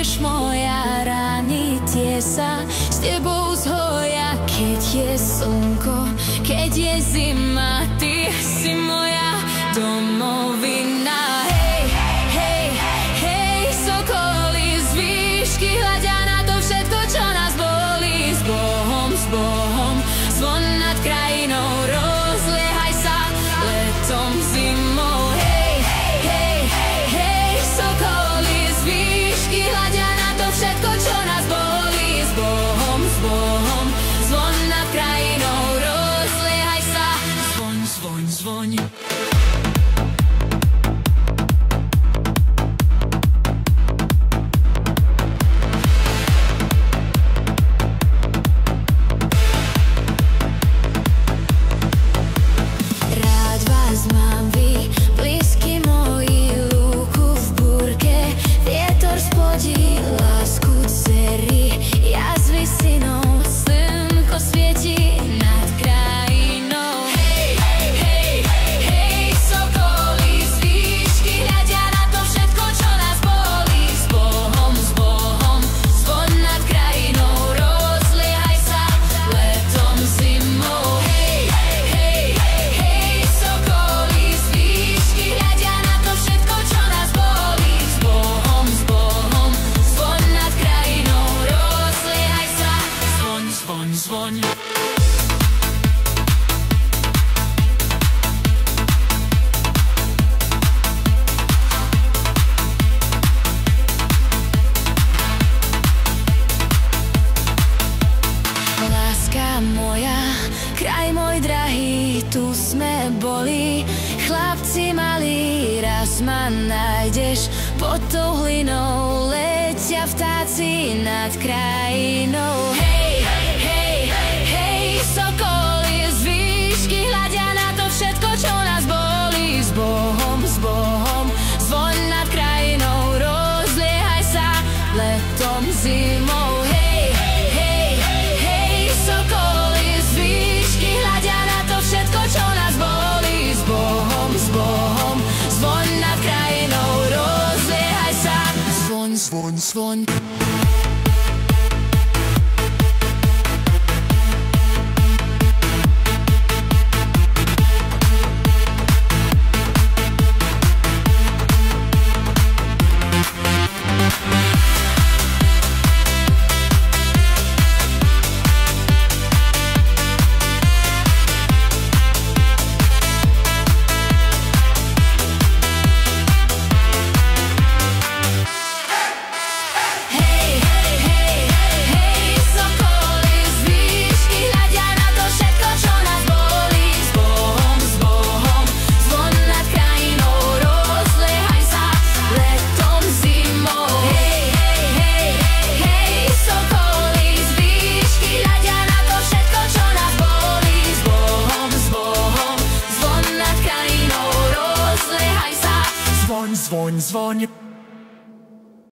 budeš moja, rány tie sa s tebou zhoja. Keď je slnko, keď je zima, ty si moja domovina. Hej, hej, hej, sokoly z výšky hľadia na to všetko, čo nás bolí. S Bohom, zvon nad krajinou, rozliehaj sa letom, zimou. Hej, hej, hej, sokoly z výšky hľadia na to všetko, čo nás bolí. S Bohom, zvon nad krajinou, rozliehaj sa, zvoň, zvoň, zvoň. Mám vy, blízky moji, lúku v búrke, vietor spodí lásku dcery, jazvy synov, slnko svieti nad krajinou. Hej, hej, hej, sokoly z výšky hľadia na to všetko, čo nás bolí. S Bohom, zvon nad krajinou, rozliehaj sa letom, zimou. Hej, hej, hej, sokoly z výšky hľadia na to všetko, čo nás bolí. S Bohom, zvon nad krajinou, rozliehaj sa, zvoň, zvoň, zvoň. Láska moja, kraj môj drahý, tu sme boli chlapci malí, raz ma nájdeš pod tou hlinou, letia vtáci nad krajinou. Hej, hej, hej, sokoly z výšky hľadia na to všetko, čo nás bolí. S Bohom, zvon nad krajinou, rozliehaj sa letom, zimou. Hej, hej, hej, sokoly z výšky hľadia na to všetko, čo nás bolí. S Bohom, zvon nad krajinou, rozliehaj sa, zvoň, zvoň, zvoň. Zvoň, zvoň, zvoň.